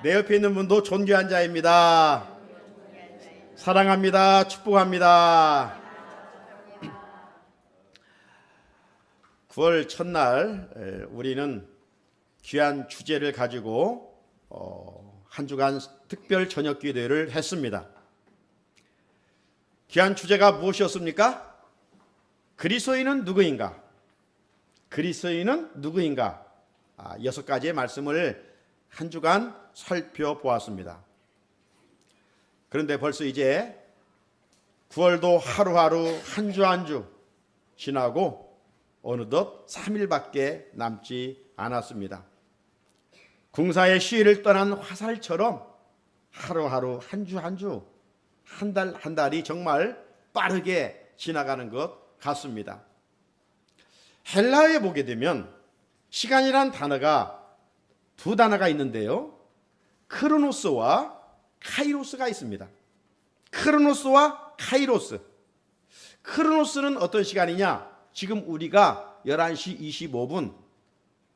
내 옆에 있는 분도 존귀한 자입니다. 사랑합니다. 축복합니다. 9월 첫날 우리는 귀한 주제를 가지고 한 주간 특별 저녁 기도회를 했습니다. 귀한 주제가 무엇이었습니까? 그리스도인은 누구인가? 그리스도인은 누구인가? 6가지의 말씀을 한 주간 살펴보았습니다. 그런데 벌써 이제 9월도 하루하루 한 주 한 주 지나고 어느덧 3일밖에 남지 않았습니다. 궁사의 시위를 떠난 화살처럼 하루하루 한 주 한 주, 한 달 한 달이 정말 빠르게 지나가는 것 같습니다. 헬라어에 보게 되면 시간이란 단어가 두 단어가 있는데요. 크로노스와 카이로스가 있습니다. 크로노스와 카이로스. 크로노스는 어떤 시간이냐? 지금 우리가 11시 25분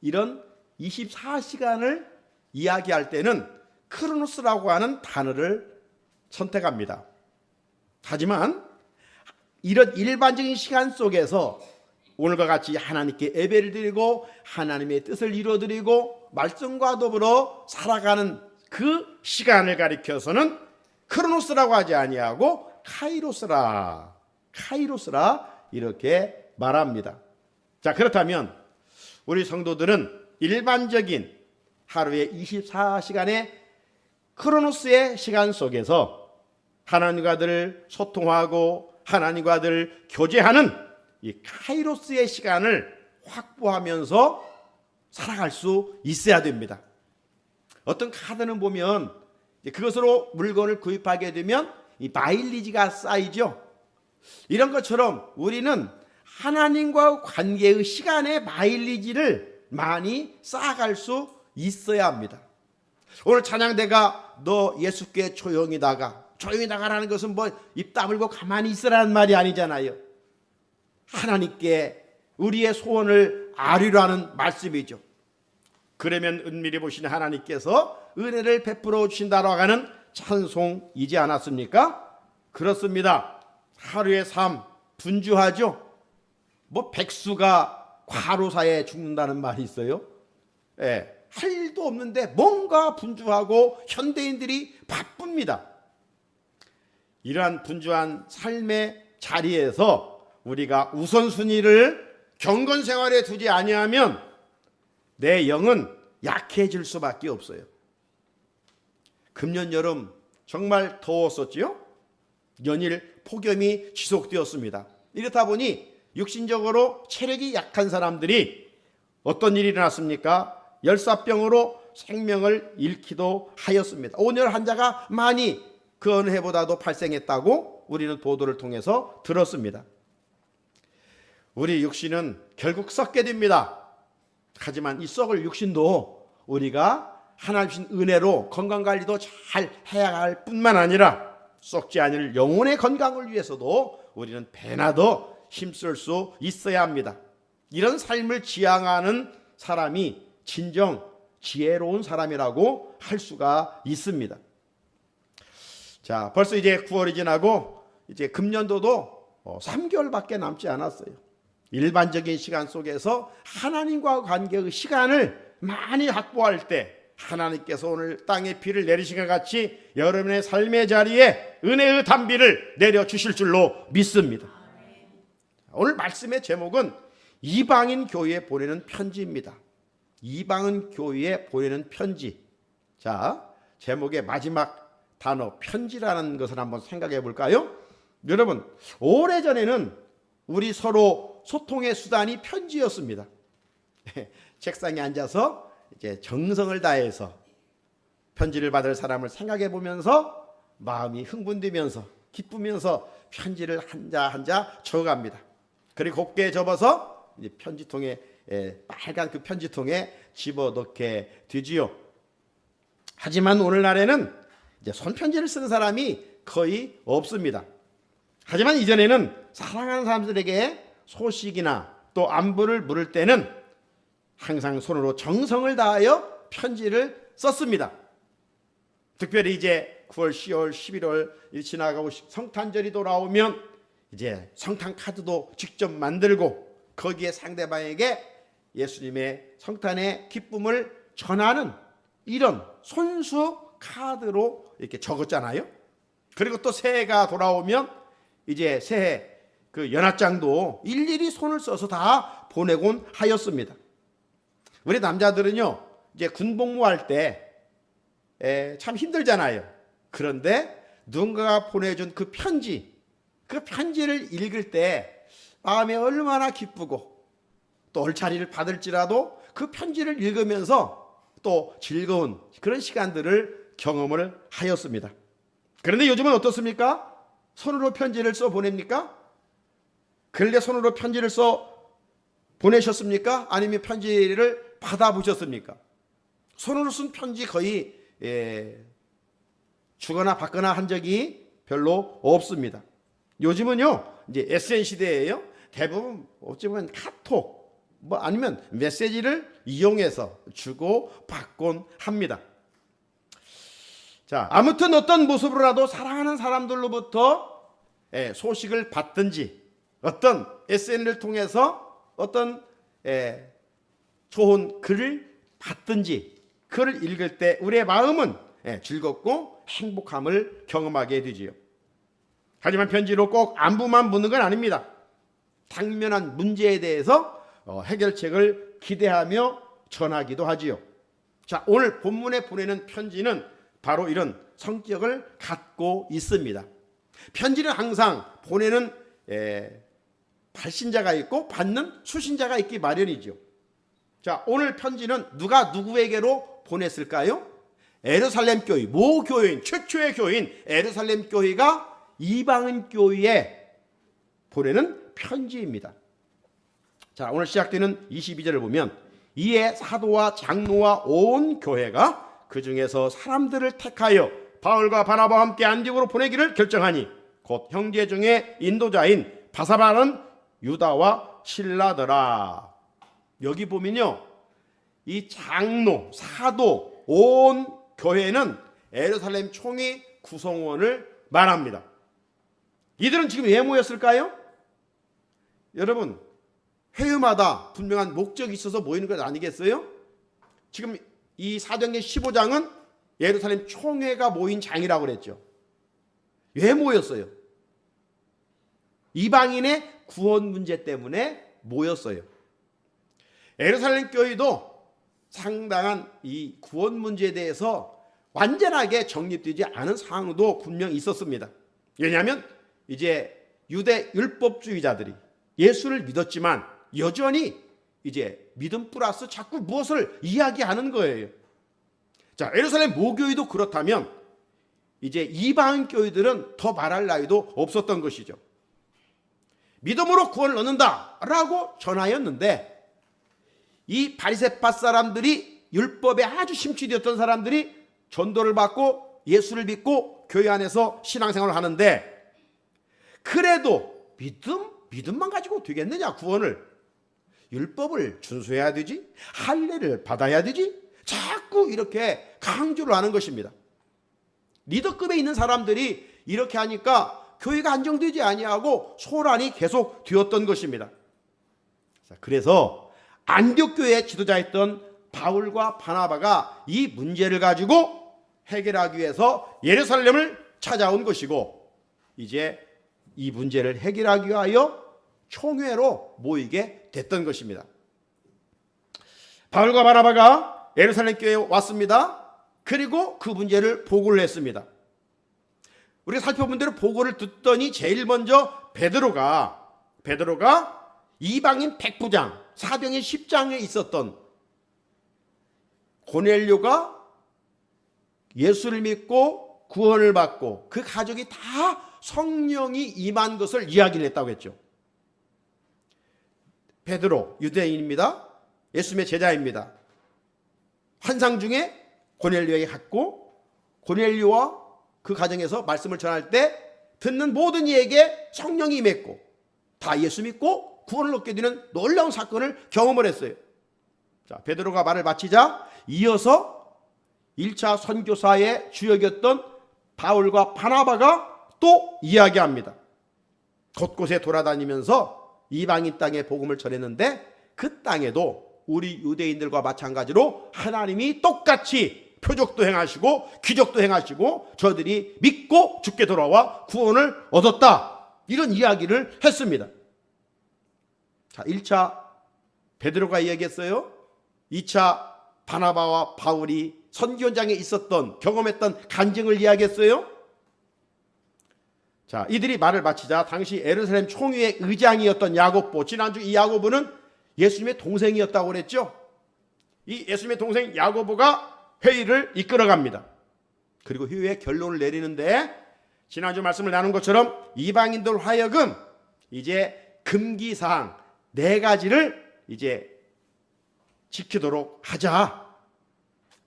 이런 24시간을 이야기할 때는 크로노스라고 하는 단어를 선택합니다. 하지만 이런 일반적인 시간 속에서 오늘과 같이 하나님께 예배를 드리고 하나님의 뜻을 이루어드리고 말씀과 더불어 살아가는 그 시간을 가리켜서는 크로노스라고 하지 아니하고 카이로스라 이렇게 말합니다. 자, 그렇다면 우리 성도들은 일반적인 하루의 24시간의 크로노스의 시간 속에서 하나님과 늘 소통하고 하나님과 늘 교제하는 이 카이로스의 시간을 확보하면서 살아갈 수 있어야 됩니다. 어떤 카드는 보면 그것으로 물건을 구입하게 되면 이 마일리지가 쌓이죠. 이런 것처럼 우리는 하나님과 관계의 시간의 마일리지를 많이 쌓아갈 수 있어야 합니다. 오늘 찬양대가 너 예수께 조용히 나가라는 것은 뭐 입 다물고 가만히 있으라는 말이 아니잖아요. 하나님께 우리의 소원을 아뢰라는 말씀이죠. 그러면 은밀히 보시는 하나님께서 은혜를 베풀어 주신다라고 하는 찬송이지 않았습니까? 그렇습니다. 하루의 삶 분주하죠. 뭐 백수가 과로사에 죽는다는 말이 있어요. 할 일도 없는데 뭔가 분주하고 현대인들이 바쁩니다. 이러한 분주한 삶의 자리에서 우리가 우선순위를 경건생활에 두지 아니하면 내 영은 약해질 수밖에 없어요. 금년 여름 정말 더웠었지요? 연일 폭염이 지속되었습니다. 이렇다 보니 육신적으로 체력이 약한 사람들이 어떤 일이 일어났습니까? 열사병으로 생명을 잃기도 하였습니다. 오늘 환자가 많이 그 어느 해보다도 발생했다고 우리는 보도를 통해서 들었습니다. 우리 육신은 결국 썩게 됩니다. 하지만 이 썩을 육신도 우리가 하나님 주신 은혜로 건강관리도 잘 해야 할 뿐만 아니라 썩지 않을 영혼의 건강을 위해서도 우리는 배나 더 힘쓸 수 있어야 합니다. 이런 삶을 지향하는 사람이 진정 지혜로운 사람이라고 할 수가 있습니다. 자, 벌써 이제 9월이 지나고 이제 금년도도 3개월밖에 남지 않았어요. 일반적인 시간 속에서 하나님과 관계의 시간을 많이 확보할 때 하나님께서 오늘 땅에 비를 내리신 것 같이 여러분의 삶의 자리에 은혜의 단비를 내려주실 줄로 믿습니다. 오늘 말씀의 제목은 이방인 교회에 보내는 편지입니다. 이방인 교회에 보내는 편지. 자, 제목의 마지막 단어 편지라는 것을 한번 생각해 볼까요? 여러분, 오래전에는 우리 서로 소통의 수단이 편지였습니다. 책상에 앉아서 이제 정성을 다해서 편지를 받을 사람을 생각해 보면서 마음이 흥분되면서 기쁘면서 편지를 한자 적어갑니다. 그리고 곱게 접어서 이제 편지통에 빨간 그 편지통에 집어넣게 되지요. 하지만 오늘날에는 이제 손편지를 쓰는 사람이 거의 없습니다. 하지만 이전에는 사랑하는 사람들에게 소식이나 또 안부를 물을 때는 항상 손으로 정성을 다하여 편지를 썼습니다. 특별히 이제 9월, 10월, 11월 지나가고 성탄절이 돌아오면 이제 성탄 카드도 직접 만들고 거기에 상대방에게 예수님의 성탄의 기쁨을 전하는 이런 손수 카드로 이렇게 적었잖아요. 그리고 또 새해가 돌아오면 이제 새해 그 연합장도 일일이 손을 써서 다 보내곤 하였습니다. 우리 남자들은요, 이제 군복무할 때 참 힘들잖아요. 그런데 누군가가 보내준 그 편지를 읽을 때 마음에 얼마나 기쁘고 또 얼차리를 받을지라도 그 편지를 읽으면서 또 즐거운 그런 시간들을 경험을 하였습니다. 그런데 요즘은 어떻습니까? 손으로 편지를 써 보냅니까? 근래 손으로 편지를 써 보내셨습니까? 아니면 편지를 받아보셨습니까? 손으로 쓴 편지 거의 주거나 받거나 한 적이 별로 없습니다. 요즘은요, 이제 SN 시대예요. 대부분 어찌 보면 카톡, 뭐 아니면 메시지를 이용해서 주고 받곤 합니다. 자, 아무튼 어떤 모습으로라도 사랑하는 사람들로부터 소식을 받든지 어떤 SN을 통해서 어떤 좋은 글을 받든지 그를 읽을 때 우리의 마음은 즐겁고 행복함을 경험하게 되지요. 하지만 편지로 꼭 안부만 묻는 건 아닙니다. 당면한 문제에 대해서 해결책을 기대하며 전하기도 하지요. 자, 오늘 본문에 보내는 편지는 바로 이런 성격을 갖고 있습니다. 편지는 항상 보내는 발신자가 있고 받는 수신자가 있기 마련이죠. 자, 오늘 편지는 누가 누구에게로 보냈을까요? 예루살렘 교회, 모 교회인, 최초의 교회인 예루살렘 교회가 이방인 교회에 보내는 편지입니다. 자, 오늘 시작되는 22절을 보면 이에 사도와 장로와 온 교회가 그 중에서 사람들을 택하여 바울과 바나바와 함께 안디옥으로 보내기를 결정하니 곧 형제 중에 인도자인 바사바는 유다와 실라더라. 여기 보면요, 이 장로, 사도, 온 교회는 예루살렘 총회 구성원을 말합니다. 이들은 지금 왜 모였을까요? 여러분, 회의마다 분명한 목적이 있어서 모이는 것 아니겠어요? 지금 이 사도행전 15장은 예루살렘 총회가 모인 장이라고 그랬죠. 왜 모였어요? 이방인의 구원 문제 때문에 모였어요. 예루살렘 교회도 상당한 이 구원 문제에 대해서 완전하게 정립되지 않은 상황도 분명히 있었습니다. 왜냐하면 이제 유대 율법주의자들이 예수를 믿었지만 여전히 이제 믿음 플러스 자꾸 무엇을 이야기하는 거예요. 자, 예루살렘 모교회도 그렇다면 이제 이방 교회들은 더 말할 나위도 없었던 것이죠. 믿음으로 구원을 얻는다라고 전하였는데 이 바리새파 사람들이 율법에 아주 심취되었던 사람들이 전도를 받고 예수를 믿고 교회 안에서 신앙생활을 하는데 그래도 믿음만 가지고 되겠느냐 구원을. 율법을 준수해야 되지, 할례를 받아야 되지, 자꾸 이렇게 강조를 하는 것입니다. 리더급에 있는 사람들이 이렇게 하니까 교회가 안정되지 아니하고 소란이 계속 되었던 것입니다. 그래서 안디옥 교회의 지도자였던 바울과 바나바가 이 문제를 가지고 해결하기 위해서 예루살렘을 찾아온 것이고 이제 이 문제를 해결하기 위하여 총회로 모이게 됐던 것입니다. 바울과 바나바가 예루살렘 교회에 왔습니다. 그리고 그 문제를 보고를 했습니다. 우리가 살펴본 대로 보고를 듣더니 제일 먼저 베드로가 이방인 백부장 사도행전 10장에 있었던 고넬료가 예수를 믿고 구원을 받고 그 가족이 다 성령이 임한 것을 이야기를 했다고 했죠. 베드로 유대인입니다. 예수님의 제자입니다. 환상 중에 고넬료에게 갔고 고넬료와 그 가정에서 말씀을 전할 때 듣는 모든 이에게 성령이 임했고 다 예수 믿고 구원을 얻게 되는 놀라운 사건을 경험을 했어요. 자, 베드로가 말을 마치자 이어서 1차 선교사의 주역이었던 바울과 바나바가 또 이야기합니다. 곳곳에 돌아다니면서 이방인 땅에 복음을 전했는데 그 땅에도 우리 유대인들과 마찬가지로 하나님이 똑같이 표적도 행하시고 기적도 행하시고 저들이 믿고 죽게 돌아와 구원을 얻었다. 이런 이야기를 했습니다. 자, 1차 베드로가 이야기했어요. 2차 바나바와 바울이 선교 현장에 있었던 경험했던 간증을 이야기했어요. 자, 이들이 말을 마치자 당시 예루살렘 총회의 의장이었던 야고보, 지난주 이 야고보는 예수님의 동생이었다고 그랬죠. 이 예수님의 동생 야고보가 회의를 이끌어갑니다. 그리고 후에 결론을 내리는데 지난주 말씀을 나눈 것처럼 이방인들 하여금 이제 금기사항 4가지를 이제 지키도록 하자.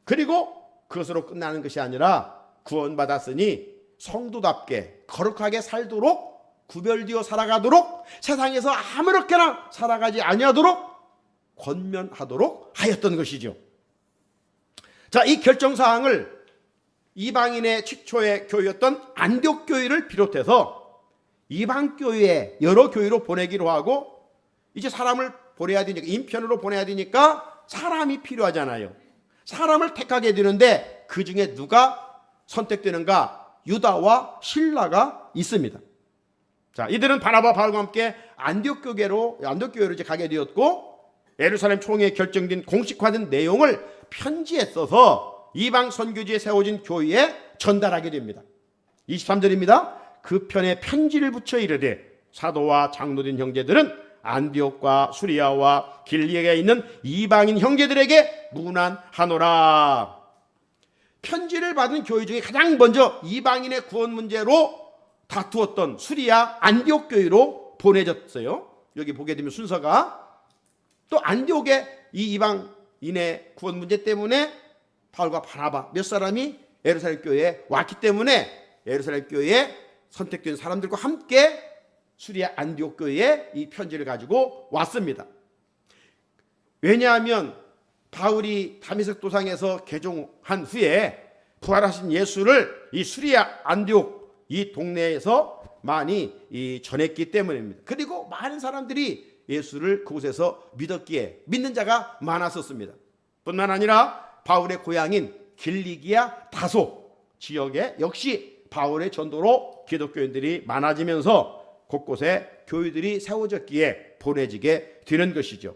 그리고 그것으로 끝나는 것이 아니라 구원받았으니 성도답게 거룩하게 살도록 구별되어 살아가도록 세상에서 아무렇게나 살아가지 아니하도록 권면하도록 하였던 것이죠. 자, 이 결정사항을 이방인의 최초의 교회였던 안디옥 교회를 비롯해서 이방 교회에 여러 교회로 보내기로 하고 이제 사람을 보내야 되니까 인편으로 보내야 되니까 사람이 필요하잖아요. 사람을 택하게 되는데 그 중에 누가 선택되는가? 유다와 실라가 있습니다. 자, 이들은 바나바 바울과 함께 안디옥 교회로 이제 가게 되었고 예루살렘 총회에 결정된 공식화된 내용을 편지에 써서 이방 선교지에 세워진 교회에 전달하게 됩니다. 23절입니다. 그 편에 편지를 붙여 이르되 사도와 장로된 형제들은 안디옥과 수리아와 길리에 있는 이방인 형제들에게 문안하노라. 편지를 받은 교회 중에 가장 먼저 이방인의 구원 문제로 다투었던 수리아 안디옥 교회로 보내졌어요. 여기 보게 되면 순서가 또 안디옥의 이 이방인의 구원 문제 때문에 바울과 바나바 몇 사람이 예루살렘 교회에 왔기 때문에 예루살렘 교회에 선택된 사람들과 함께 수리아 안디옥 교회에 이 편지를 가지고 왔습니다. 왜냐하면 바울이 다메섹 도상에서 개종한 후에 부활하신 예수를 이 수리아 안디옥 이 동네에서 많이 전했기 때문입니다. 그리고 많은 사람들이 예수를 그곳에서 믿었기에 믿는 자가 많았었습니다. 뿐만 아니라 바울의 고향인 길리기아 다소 지역에 역시 바울의 전도로 기독교인들이 많아지면서 곳곳에 교회들이 세워졌기에 보내지게 되는 것이죠.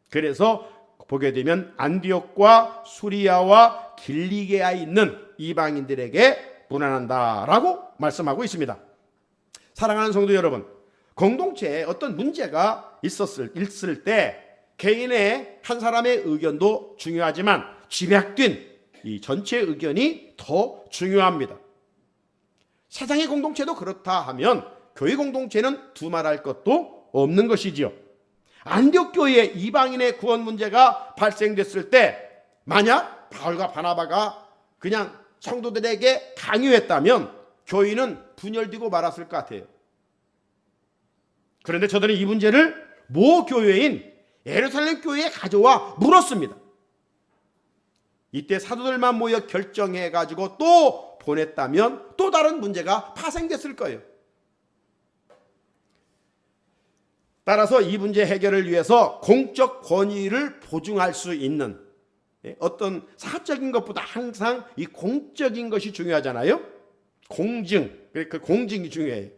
그래서 보게 되면 안디옥과 수리아와 길리기아에 있는 이방인들에게 문안한다라고 말씀하고 있습니다. 사랑하는 성도 여러분, 공동체에 어떤 문제가 있을 때 개인의 한 사람의 의견도 중요하지만 집약된 이 전체의 의견이 더 중요합니다. 세상의 공동체도 그렇다 하면 교회 공동체는 두말할 것도 없는 것이지요. 안디옥 교회에 이방인의 구원 문제가 발생됐을 때 만약 바울과 바나바가 그냥 성도들에게 강요했다면 교회는 분열되고 말았을 것 같아요. 그런데 저들은 이 문제를 모 교회인 예루살렘 교회에 가져와 물었습니다. 이때 사도들만 모여 결정해가지고 또 보냈다면 또 다른 문제가 파생됐을 거예요. 따라서 이 문제 해결을 위해서 공적 권위를 보증할 수 있는 어떤 사적인 것보다 항상 이 공적인 것이 중요하잖아요. 공증, 그 공증이 중요해요.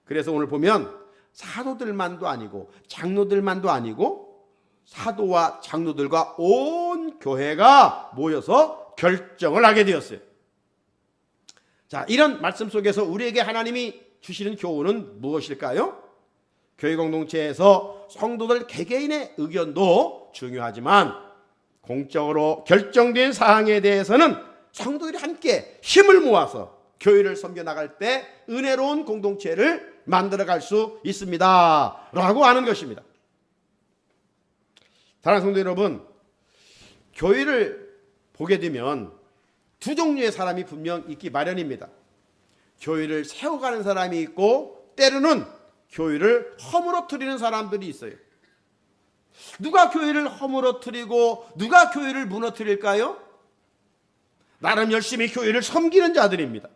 그래서 오늘 보면 사도들만도 아니고 장로들만도 아니고 사도와 장로들과 온 교회가 모여서 결정을 하게 되었어요. 자, 이런 말씀 속에서 우리에게 하나님이 주시는 교훈은 무엇일까요? 교회 공동체에서 성도들 개개인의 의견도 중요하지만 공적으로 결정된 사항에 대해서는 성도들이 함께 힘을 모아서 교회를 섬겨나갈 때 은혜로운 공동체를 만들어갈 수 있습니다 라고 하는 것입니다. 사랑하는 성도 여러분, 교회를 보게 되면 두 종류의 사람이 분명 있기 마련입니다. 교회를 세워가는 사람이 있고 때로는 교회를 허물어뜨리는 사람들이 있어요. 누가 교회를 허물어뜨리고 누가 교회를 무너뜨릴까요? 나름 열심히 교회를 섬기는 자들입니다.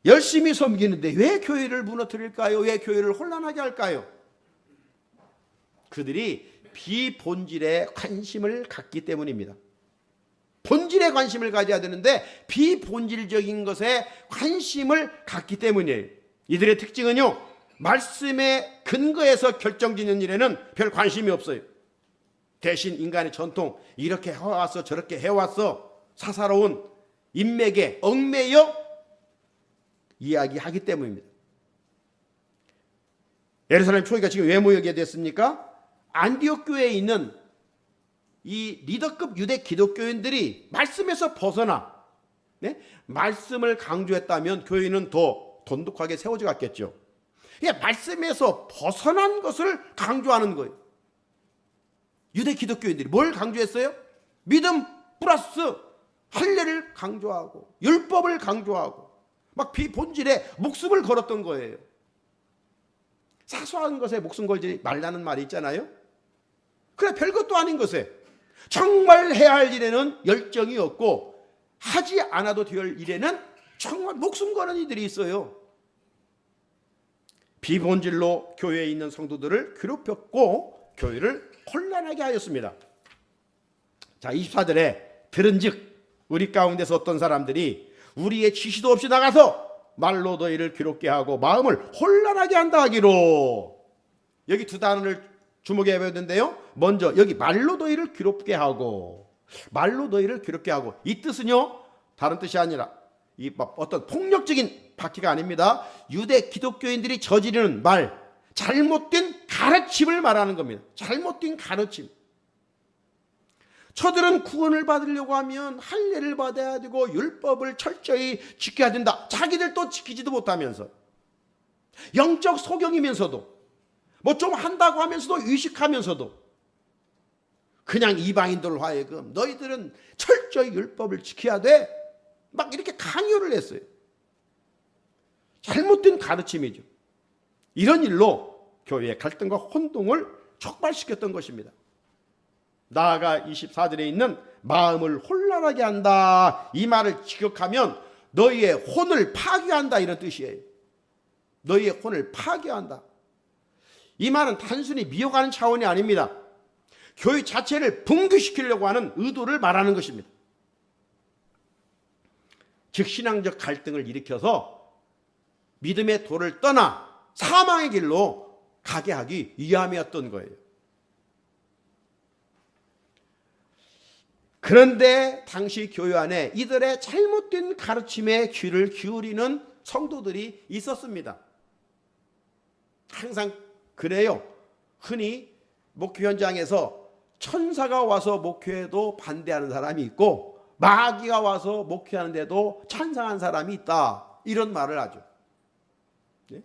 열심히 섬기는데 왜 교회를 무너뜨릴까요? 왜 교회를 혼란하게 할까요? 그들이 비본질에 관심을 갖기 때문입니다. 본질에 관심을 가져야 되는데 비본질적인 것에 관심을 갖기 때문이에요. 이들의 특징은요, 말씀의 근거에서 결정짓는 일에는 별 관심이 없어요. 대신 인간의 전통, 이렇게 해왔어 저렇게 해왔어 사사로운 인맥에 얽매여 이야기하기 때문입니다. 예루살렘 초기가 지금 왜 모이게 됐습니까? 안디옥 교회에 있는 이 리더급 유대 기독교인들이 말씀에서 벗어나 말씀을 강조했다면 교회는 더 돈독하게 세워져 갔겠죠. 말씀에서 벗어난 것을 강조하는 거예요. 유대 기독교인들이 뭘 강조했어요? 믿음 플러스 할례를 강조하고 율법을 강조하고 막 비본질에 목숨을 걸었던 거예요. 사소한 것에 목숨 걸지 말라는 말이 있잖아요. 그래, 별것도 아닌 것에 정말 해야 할 일에는 열정이 없고 하지 않아도 될 일에는 정말 목숨 거는 이들이 있어요. 비본질로 교회에 있는 성도들을 괴롭혔고 교회를 혼란하게 하였습니다. 자, 24절에 들은즉 우리 가운데서 어떤 사람들이 우리의 지시도 없이 나가서 말로 너희를 괴롭게 하고 마음을 혼란하게 한다 하기로. 여기 두 단어를 주목해 봐야 되는데요. 먼저 여기 말로 너희를 괴롭게 하고, 말로 너희를 괴롭게 하고, 이 뜻은요 다른 뜻이 아니라 이 어떤 폭력적인 바퀴가 아닙니다. 유대 기독교인들이 저지르는 말, 잘못된 가르침을 말하는 겁니다. 잘못된 가르침. 저들은 구원을 받으려고 하면 할례를 받아야 되고 율법을 철저히 지켜야 된다. 자기들도 지키지도 못하면서, 영적 소경이면서도, 뭐 좀 한다고 하면서도 의식하면서도 그냥 이방인들 하여금 너희들은 철저히 율법을 지켜야 돼, 막 이렇게 강요를 했어요. 잘못된 가르침이죠. 이런 일로 교회의 갈등과 혼동을 촉발시켰던 것입니다. 나아가 24절에 있는 마음을 혼란하게 한다, 이 말을 직역하면 너희의 혼을 파괴한다, 이런 뜻이에요. 너희의 혼을 파괴한다. 이 말은 단순히 미혹하는 차원이 아닙니다. 교회 자체를 붕괴시키려고 하는 의도를 말하는 것입니다. 즉 신앙적 갈등을 일으켜서 믿음의 도를 떠나 사망의 길로 가게 하기 위함이었던 거예요. 그런데 당시 교회 안에 이들의 잘못된 가르침에 귀를 기울이는 성도들이 있었습니다. 항상 그래요. 흔히 목회 현장에서 천사가 와서 목회에도 반대하는 사람이 있고 마귀가 와서 목회하는데도 찬성한 사람이 있다, 이런 말을 하죠. 네?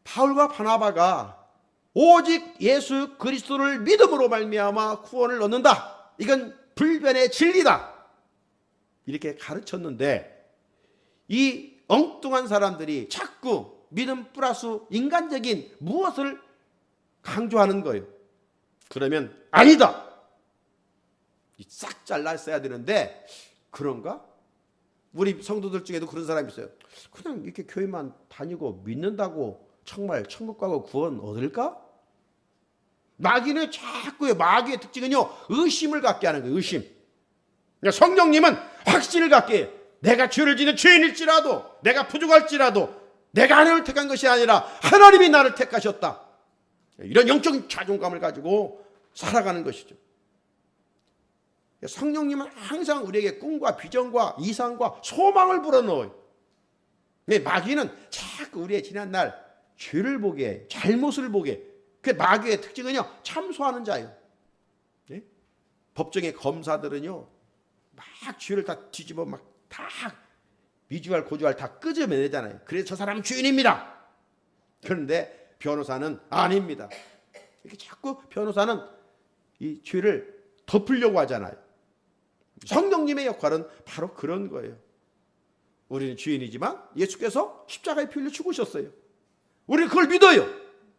바울과 바나바가 오직 예수 그리스도를 믿음으로 말미암아 구원을 얻는다, 이건 불변의 진리다, 이렇게 가르쳤는데 이 엉뚱한 사람들이 자꾸 믿음 플러스 인간적인 무엇을 강조하는 거예요. 그러면 아니다, 싹 잘랐어야 되는데 그런가? 우리 성도들 중에도 그런 사람이 있어요. 그냥 이렇게 교회만 다니고 믿는다고 정말 천국 가고 구원 얻을까? 마귀는 자꾸, 마귀의 특징은요 의심을 갖게 하는 거예요. 의심. 성령님은 확신을 갖게 해요. 내가 죄를 짓는 죄인일지라도, 내가 부족할지라도 내가 하나님을 택한 것이 아니라 하나님이 나를 택하셨다, 이런 영적인 자존감을 가지고 살아가는 것이죠. 성령님은 항상 우리에게 꿈과 비전과 이상과 소망을 불어넣어요. 마귀는 자꾸 우리의 지난날 죄를 보게, 잘못을 보게. 그 마귀의 특징은요 참소하는 자예요. 네? 법정의 검사들은요 막 죄를 다 뒤집어 막 다 미주알 고주알 다 끄집어내잖아요. 그래서 저 사람은 죄인입니다. 그런데 변호사는 아닙니다. 이렇게 자꾸 변호사는 이 죄를 덮으려고 하잖아요. 성령님의 역할은 바로 그런 거예요. 우리는 죄인이지만 예수께서 십자가에 피 흘려 죽으셨어요. 우리는 그걸 믿어요.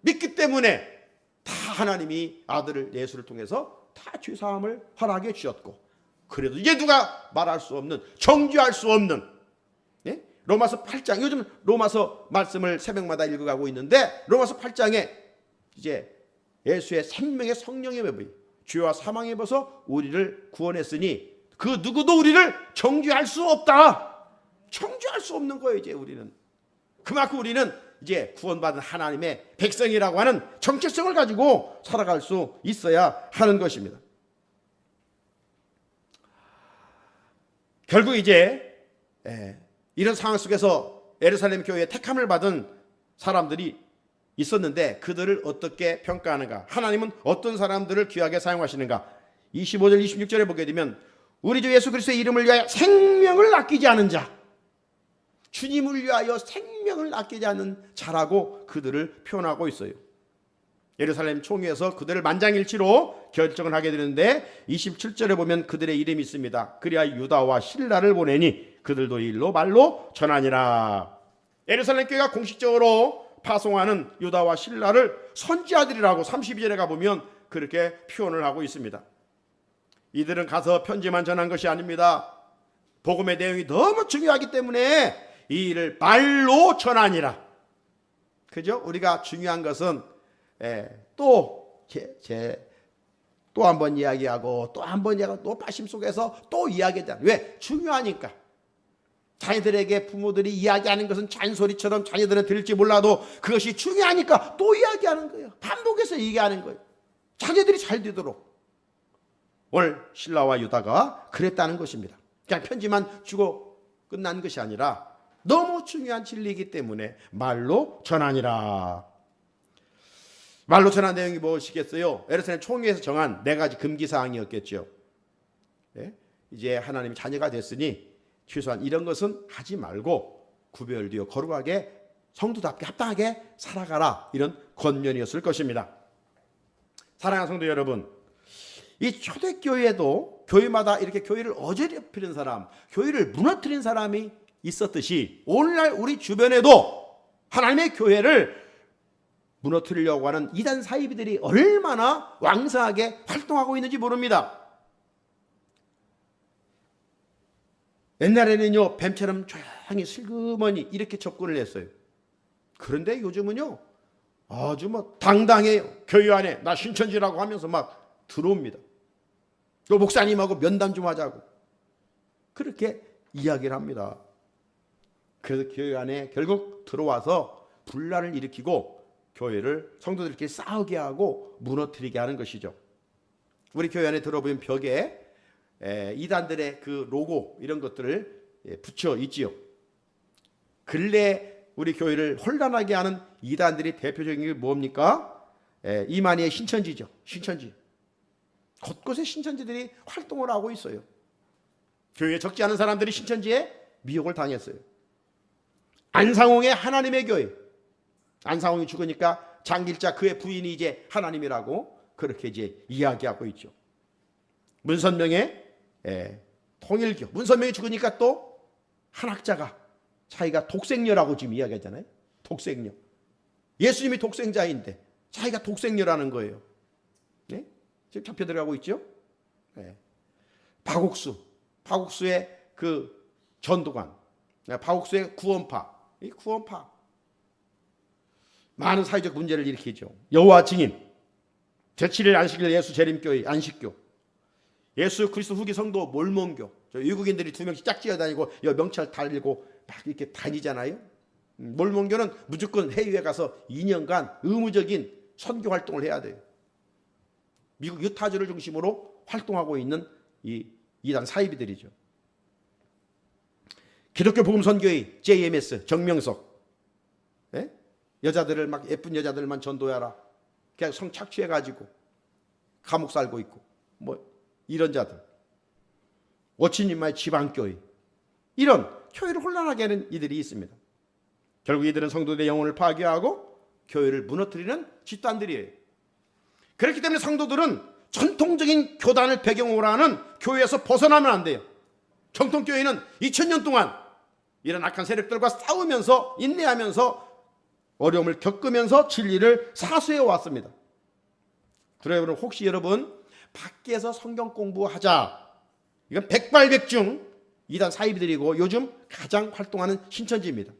믿기 때문에 다 하나님이 아들을 예수를 통해서 다 죄사함을 허락해 주셨고 그래도 이제 누가 말할 수 없는, 정죄할 수 없는, 예? 로마서 8장, 요즘 로마서 말씀을 새벽마다 읽어가고 있는데 로마서 8장에 이제 예수의 생명의 성령의 매부이 죄와 사망에 벗어 우리를 구원했으니 그 누구도 우리를 정죄할 수 없다. 정죄할 수 없는 거예요. 이제 우리는 그만큼 우리는 이제 구원받은 하나님의 백성이라고 하는 정체성을 가지고 살아갈 수 있어야 하는 것입니다. 결국 이제 이런 상황 속에서 예루살렘 교회에 택함을 받은 사람들이 있었는데 그들을 어떻게 평가하는가? 하나님은 어떤 사람들을 귀하게 사용하시는가? 25절 26절에 보게 되면 우리 주 예수 그리스도의 이름을 위하여 생명을 아끼지 않은 자, 주님을 위하여 생명을 아끼지 않는 자라고 그들을 표현하고 있어요. 예루살렘 총회에서 그들을 만장일치로 결정을 하게 되는데 27절에 보면 그들의 이름이 있습니다. 그리하여 유다와 실라를 보내니 그들도 일로 말로 전하니라. 예루살렘 교회가 공식적으로 파송하는 유다와 실라를 선지자들이라고 32절에 가보면 그렇게 표현을 하고 있습니다. 이들은 가서 편지만 전한 것이 아닙니다. 복음의 내용이 너무 중요하기 때문에 이 일을 말로 전하니라. 그죠? 우리가 중요한 것은 또 한 번 이야기하고 또 한 번 이야기하고 또 빠심 속에서 또 이야기하자. 왜? 중요하니까. 자녀들에게 부모들이 이야기하는 것은 잔소리처럼 자녀들은 들을지 몰라도 그것이 중요하니까 또 이야기하는 거예요. 반복해서 얘기하는 거예요. 자녀들이 잘 되도록. 오늘 실라와 유다가 그랬다는 것입니다. 그냥 편지만 주고 끝난 것이 아니라 너무 중요한 진리이기 때문에 말로 전하니라. 말로 전한 내용이 무엇이겠어요? 예루살렘 총회에서 정한 4가지 금기사항이었겠죠. 이제 하나님의 자녀가 됐으니 최소한 이런 것은 하지 말고 구별되어 거룩하게 성도답게 합당하게 살아가라, 이런 권면이었을 것입니다. 사랑하는 성도 여러분, 이 초대교회에도 교회마다 이렇게 교회를 어지럽히는 사람, 교회를 무너뜨린 사람이 있었듯이 오늘날 우리 주변에도 하나님의 교회를 무너뜨리려고 하는 이단 사이비들이 얼마나 왕성하게 활동하고 있는지 모릅니다. 옛날에는요, 뱀처럼 조용히 슬그머니 이렇게 접근을 했어요. 그런데 요즘은요, 아주 당당해요. 교회 안에 나 신천지라고 하면서 막 들어옵니다. 또 목사님하고 면담 좀 하자고 그렇게 이야기를 합니다. 그래서 교회 안에 결국 들어와서 분란을 일으키고 교회를 성도들끼리 싸우게 하고 무너뜨리게 하는 것이죠. 우리 교회 안에 들어보면 벽에 이단들의 그 로고 이런 것들을 붙여 있지요. 근래 우리 교회를 혼란하게 하는 이단들이 대표적인 게 뭡니까? 이만희의 신천지죠. 신천지. 곳곳에 신천지들이 활동을 하고 있어요. 교회에 적지 않은 사람들이 신천지에 미혹을 당했어요. 안상홍의 하나님의 교회. 안상홍이 죽으니까 장길자 그의 부인이 이제 하나님이라고 그렇게 이제 이야기하고 있죠. 문선명의 통일교. 문선명이 죽으니까 또 한학자가 자기가 독생녀라고 지금 이야기하잖아요. 독생녀. 예수님이 독생자인데 자기가 독생녀라는 거예요. 네? 지금 잡혀 들어가고 있죠. 네. 박옥수의 그 전도관, 박옥수의 구원파, 이 구원파 많은 사회적 문제를 일으키죠. 여호와 증인, 제7일 안식일 예수 재림교회 안식교, 예수 그리스도 후기 성도 몰몬교. 저 외국인들이 2명씩 짝지어 다니고 명찰 달고 막 이렇게 다니잖아요. 몰몬교는 무조건 해외에 가서 2년간 의무적인 선교 활동을 해야 돼요. 미국 유타주를 중심으로 활동하고 있는 이 이단 사이비들이죠. 기독교 복음선교회 JMS 정명석, 여자들을 막 예쁜 여자들만 전도하라. 그냥 성 착취해가지고 감옥 살고 있고 이런 자들. 오친님마의 지방교회, 이런 교회를 혼란하게 하는 이들이 있습니다. 결국 이들은 성도들의 영혼을 파괴하고 교회를 무너뜨리는 집단들이에요. 그렇기 때문에 성도들은 전통적인 교단을 배경으로 하는 교회에서 벗어나면 안 돼요. 정통교회는 2000년 동안 이런 악한 세력들과 싸우면서 인내하면서 어려움을 겪으면서 진리를 사수해 왔습니다. 그러므로 혹시 여러분 밖에서 성경 공부하자, 이건 백발백중 이단 사이비들이고 요즘 가장 활동하는 신천지입니다.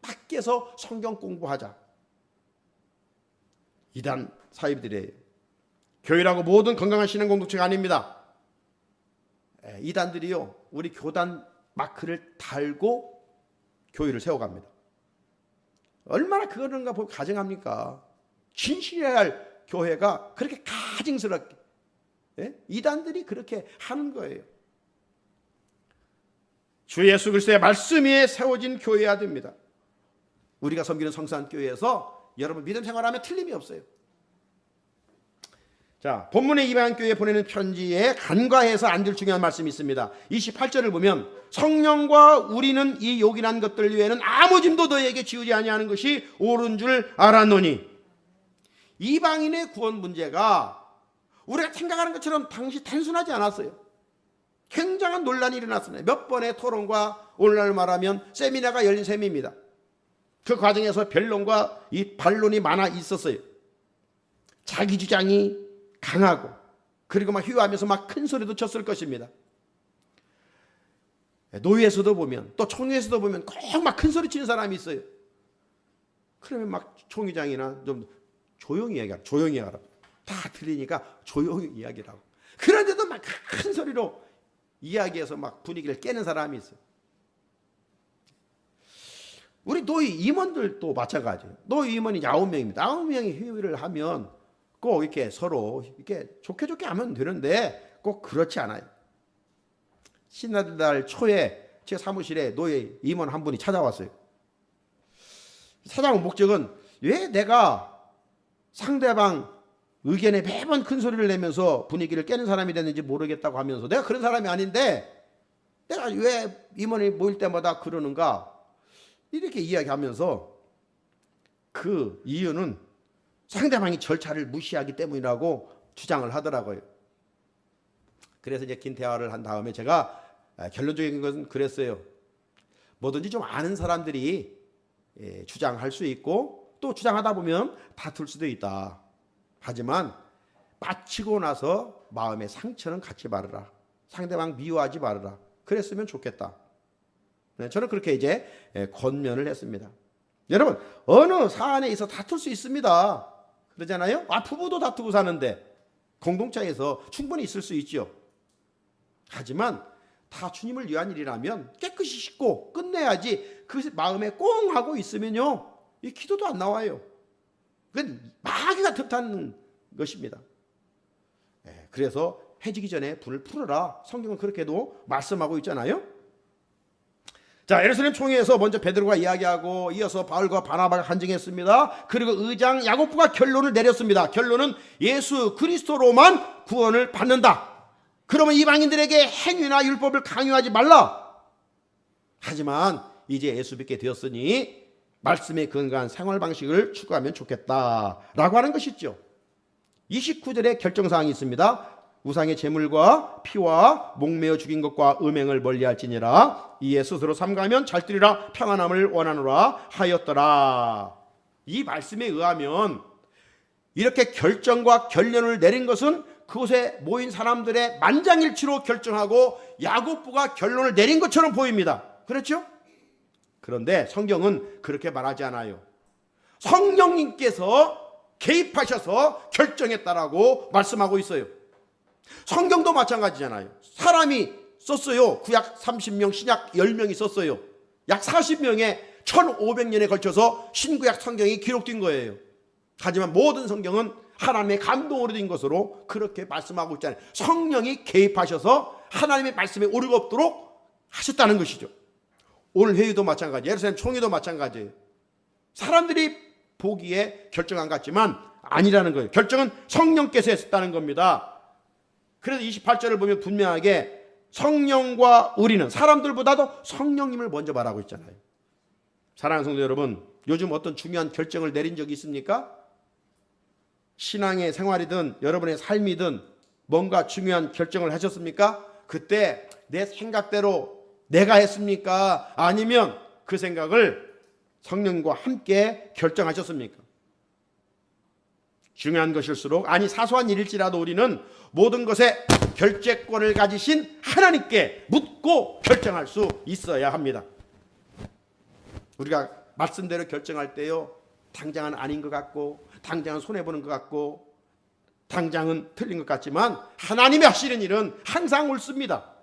밖에서 성경 공부하자. 이단 사이비들이에요. 교회라고 모든 건강한 신앙 공동체가 아닙니다. 이단들이요, 우리 교단 마크를 달고 교회를 세워갑니다. 얼마나 그런가 보고 가증합니까? 진실해야 할 교회가 그렇게 가증스럽게, 이단들이 그렇게 하는 거예요. 주 예수 그리스도의 말씀 위에 세워진 교회여야 됩니다. 우리가 섬기는 성산교회에서 여러분 믿음 생활하면 틀림이 없어요. 자, 본문의 이방인교회에 보내는 편지에 간과해서 안 될 중요한 말씀이 있습니다. 28절을 보면 성령과 우리는 이 요긴한 것들 외에는 아무 짐도 너에게 지우지 아니하는 것이 옳은 줄 알았노니. 이방인의 구원 문제가 우리가 생각하는 것처럼 당시 단순하지 않았어요. 굉장한 논란이 일어났습니다. 몇 번의 토론과 오늘날 말하면 세미나가 열린 셈입니다. 그 과정에서 변론과 이 반론이 많아 있었어요. 자기 주장이 강하고 그리고 막 휘하면서 막 큰 소리도 쳤을 것입니다. 노예에서도 보면 또 총회에서도 보면 꼭 막 큰 소리 치는 사람이 있어요. 그러면 막 총회장이나 좀 조용히 이야기하라. 조용히 하라. 다 들리니까 조용히 이야기라고. 그런데도 막 큰 소리로 이야기해서 막 분위기를 깨는 사람이 있어요. 우리 노예 임원들도 마찬가지예요. 노예 임원이 9명입니다. 9명이 회의를 하면 꼭 이렇게 서로 이렇게 좋게 하면 되는데 꼭 그렇지 않아요. 신나들 초에 제 사무실에 노예 임원 한 분이 찾아왔어요. 찾아온 목적은 왜 내가 상대방 의견에 매번 큰 소리를 내면서 분위기를 깨는 사람이 됐는지 모르겠다고 하면서 내가 그런 사람이 아닌데 내가 왜 임원이 모일 때마다 그러는가 이렇게 이야기하면서 그 이유는 상대방이 절차를 무시하기 때문이라고 주장을 하더라고요. 그래서 이제 긴 대화를 한 다음에 제가 결론적인 것은 그랬어요. 뭐든지 좀 아는 사람들이 주장할 수 있고 또 주장하다 보면 다툴 수도 있다. 하지만 마치고 나서 마음의 상처는 갖지 말아라. 상대방 미워하지 말아라. 그랬으면 좋겠다. 저는 그렇게 이제 권면을 했습니다. 여러분, 어느 사안에 있어 다툴 수 있습니다. 그러잖아요. 부부도 다투고 사는데 공동체에서 충분히 있을 수 있죠. 하지만 다 주님을 위한 일이라면 깨끗이 씻고 끝내야지. 그것이 마음에 꽁 하고 있으면요, 이 기도도 안 나와요. 그건 마귀가 틈타는 것입니다. 그래서 해지기 전에 불을 풀어라. 성경은 그렇게도 말씀하고 있잖아요. 자, 예루살렘 총회에서 먼저 베드로가 이야기하고 이어서 바울과 바나바가 간증했습니다. 그리고 의장 야고보가 결론을 내렸습니다. 결론은 예수 그리스도로만 구원을 받는다. 그러면 이방인들에게 행위나 율법을 강요하지 말라. 하지만 이제 예수 믿게 되었으니 말씀에 근거한 생활 방식을 추구하면 좋겠다라고 하는 것이죠. 29절에 결정사항이 있습니다. 우상의 제물과 피와 목매어 죽인 것과 음행을 멀리할지니라. 이에 스스로 삼가면 잘 되리라. 평안함을 원하노라 하였더라. 이 말씀에 의하면 이렇게 결정과 결론을 내린 것은 그곳에 모인 사람들의 만장일치로 결정하고 야고보가 결론을 내린 것처럼 보입니다. 그렇죠? 그런데 성경은 그렇게 말하지 않아요. 성령님께서 개입하셔서 결정했다라고 말씀하고 있어요. 성경도 마찬가지잖아요. 사람이 썼어요. 구약 30명, 신약 10명이 썼어요. 약 40명의 1500년에 걸쳐서 신구약 성경이 기록된 거예요. 하지만 모든 성경은 하나님의 감동으로 된 것으로 그렇게 말씀하고 있잖아요. 성령이 개입하셔서 하나님의 말씀에 오류가 없도록 하셨다는 것이죠. 오늘 회의도 마찬가지예요. 예루살렘 총회도 마찬가지예요. 사람들이 보기에 결정한 것 같지만 아니라는 거예요. 결정은 성령께서 했었다는 겁니다. 그래서 28절을 보면 분명하게 성령과 우리는, 사람들보다도 성령님을 먼저 말하고 있잖아요. 사랑하는 성도 여러분, 요즘 어떤 중요한 결정을 내린 적이 있습니까? 신앙의 생활이든 여러분의 삶이든 뭔가 중요한 결정을 하셨습니까? 그때 내 생각대로 내가 했습니까? 아니면 그 생각을 성령과 함께 결정하셨습니까? 중요한 것일수록, 아니 사소한 일일지라도 우리는 모든 것에 결재권을 가지신 하나님께 묻고 결정할 수 있어야 합니다. 우리가 말씀대로 결정할 때요, 당장은 아닌 것 같고, 당장은 손해보는 것 같고, 당장은 틀린 것 같지만 하나님이 하시는 일은 항상 옳습니다.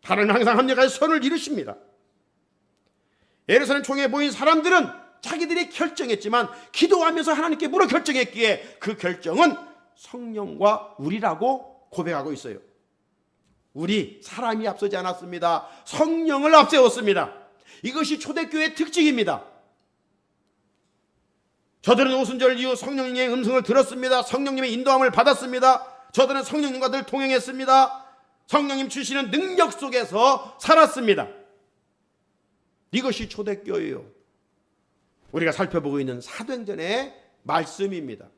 하나님은 항상 합력하여 선을 이루십니다. 예루살렘 총회에 모인 사람들은 자기들이 결정했지만 기도하면서 하나님께 물어 결정했기에 그 결정은 성령과 우리라고 고백하고 있어요. 우리 사람이 앞서지 않았습니다. 성령을 앞세웠습니다. 이것이 초대교회의 특징입니다. 저들은 오순절 이후 성령님의 음성을 들었습니다. 성령님의 인도함을 받았습니다. 저들은 성령님과 늘 동행했습니다. 성령님 주시는 능력 속에서 살았습니다. 이것이 초대교회예요. 우리가 살펴보고 있는 사도행전의 말씀입니다.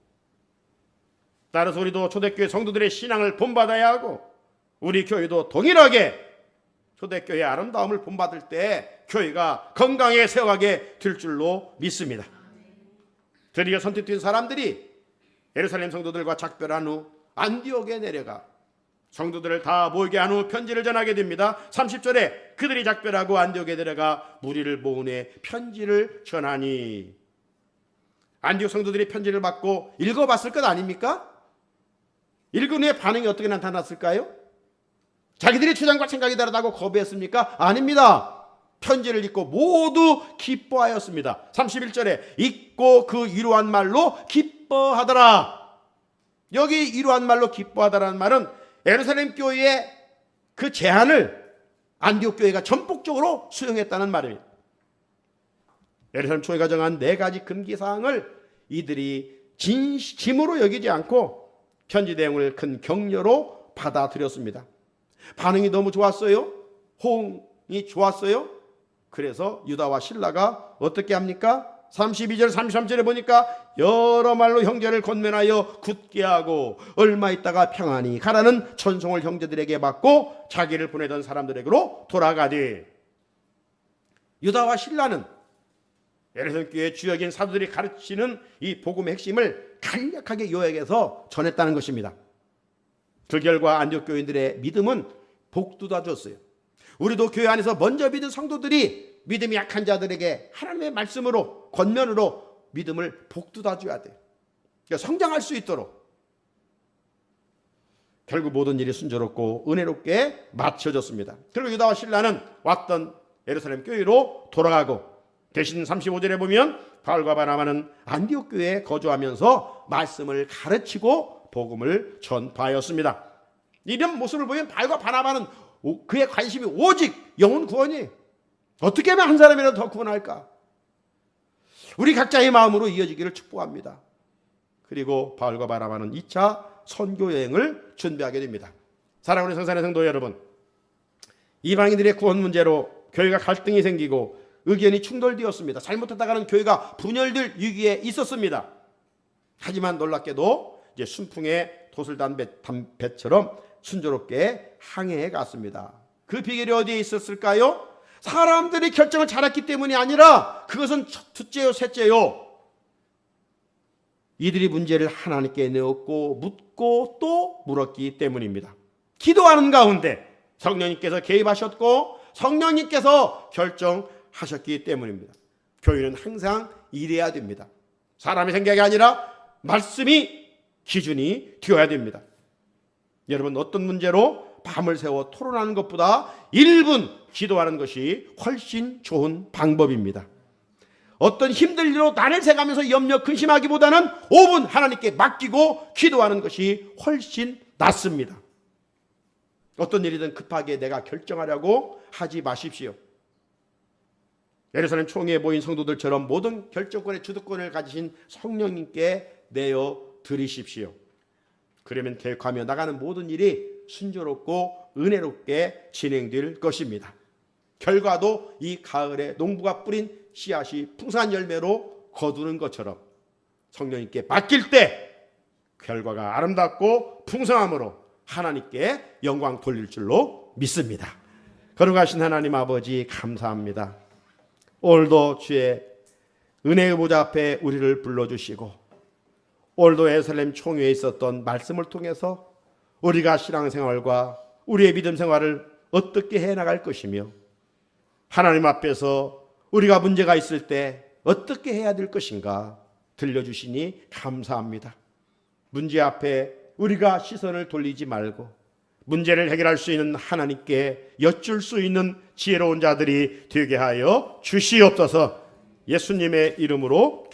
따라서 우리도 초대교회 성도들의 신앙을 본받아야 하고, 우리 교회도 동일하게 초대교회의 아름다움을 본받을 때 교회가 건강하게 세워가게 될 줄로 믿습니다. 드디어 선택된 사람들이 예루살렘 성도들과 작별한 후 안디옥에 내려가 성도들을 다 모이게 한 후 편지를 전하게 됩니다. 30절에 그들이 작별하고 안디옥에 내려가 무리를 모은 후에 편지를 전하니, 안디옥 성도들이 편지를 받고 읽어봤을 것 아닙니까? 읽은 후에 반응이 어떻게 나타났을까요? 자기들의 주장과 생각이 다르다고 거부했습니까? 아닙니다. 편지를 읽고 모두 기뻐하였습니다. 31절에 읽고 그 위로한 말로 기뻐하더라. 여기 위로한 말로 기뻐하더라는 말은 예루살렘 교회의 그 제안을 안디옥 교회가 전폭적으로 수용했다는 말입니다. 예루살렘 총회가 정한 4가지 금기사항을 이들이 진심으로 여기지 않고 편지 내용을 큰 격려로 받아들였습니다. 반응이 너무 좋았어요. 호응이 좋았어요. 그래서 유다와 실라가 어떻게 합니까? 32절 33절에 보니까 여러 말로 형제를 권면하여 굳게 하고 얼마 있다가 평안히 가라는 천송을 형제들에게 받고 자기를 보내던 사람들에게로 돌아가되, 유다와 실라는 예루살렘 교회의 주역인 사도들이 가르치는 이 복음의 핵심을 간략하게 요약해서 전했다는 것입니다. 그 결과 안디옥 교인들의 믿음은 복돋아졌어요. 우리도 교회 안에서 먼저 믿은 성도들이 믿음이 약한 자들에게 하나님의 말씀으로, 권면으로 믿음을 복돋아줘야 돼요. 그러니까 성장할 수 있도록. 결국 모든 일이 순조롭고 은혜롭게 마쳐졌습니다. 그리고 유다와 실라는 왔던 예루살렘 교회로 돌아가고, 대신 35절에 보면 바울과 바나바는 안디옥 교회에 거주하면서 말씀을 가르치고 복음을 전파하였습니다. 이런 모습을 보면 바울과 바나바는 그의 관심이 오직 영혼 구원이에요. 어떻게 하면 한 사람이라도 더 구원할까? 우리 각자의 마음으로 이어지기를 축복합니다. 그리고 바울과 바나바는 2차 선교 여행을 준비하게 됩니다. 사랑하는 성산의 성도 여러분, 이방인들의 구원 문제로 교회가 갈등이 생기고 의견이 충돌되었습니다. 잘못하다가는 교회가 분열될 위기에 있었습니다. 하지만 놀랍게도 이제 순풍에 돛을 단 배처럼 순조롭게 항해해 갔습니다. 그 비결이 어디에 있었을까요? 사람들이 결정을 잘했기 때문이 아니라 그것은 둘째요, 셋째요. 이들이 문제를 하나님께 내었고 묻고 또 물었기 때문입니다. 기도하는 가운데 성령님께서 개입하셨고 성령님께서 결정하셨기 때문입니다. 교회는 항상 이래야 됩니다. 사람의 생각이 아니라 말씀이 기준이 되어야 됩니다. 여러분, 어떤 문제로 밤을 새워 토론하는 것보다 1분 기도하는 것이 훨씬 좋은 방법입니다. 어떤 힘들 일로 나를 새가면서 염려 근심하기보다는 5분 하나님께 맡기고 기도하는 것이 훨씬 낫습니다. 어떤 일이든 급하게 내가 결정하려고 하지 마십시오. 예루살렘 총회에 모인 성도들처럼 모든 결정권의 주도권을 가지신 성령님께 내어 드리십시오. 그러면 계획하며 나가는 모든 일이 순조롭고 은혜롭게 진행될 것입니다. 결과도 이 가을에 농부가 뿌린 씨앗이 풍성한 열매로 거두는 것처럼 성령님께 맡길 때 결과가 아름답고 풍성함으로 하나님께 영광 돌릴 줄로 믿습니다. 거룩하신 하나님 아버지, 감사합니다. 오늘도 주의 은혜의 보좌 앞에 우리를 불러주시고 오늘도 예루살렘 총회에 있었던 말씀을 통해서 우리가 신앙생활과 우리의 믿음 생활을 어떻게 해나갈 것이며 하나님 앞에서 우리가 문제가 있을 때 어떻게 해야 될 것인가 들려주시니 감사합니다. 문제 앞에 우리가 시선을 돌리지 말고 문제를 해결할 수 있는 하나님께 여쭐 수 있는 지혜로운 자들이 되게 하여 주시옵소서. 예수님의 이름으로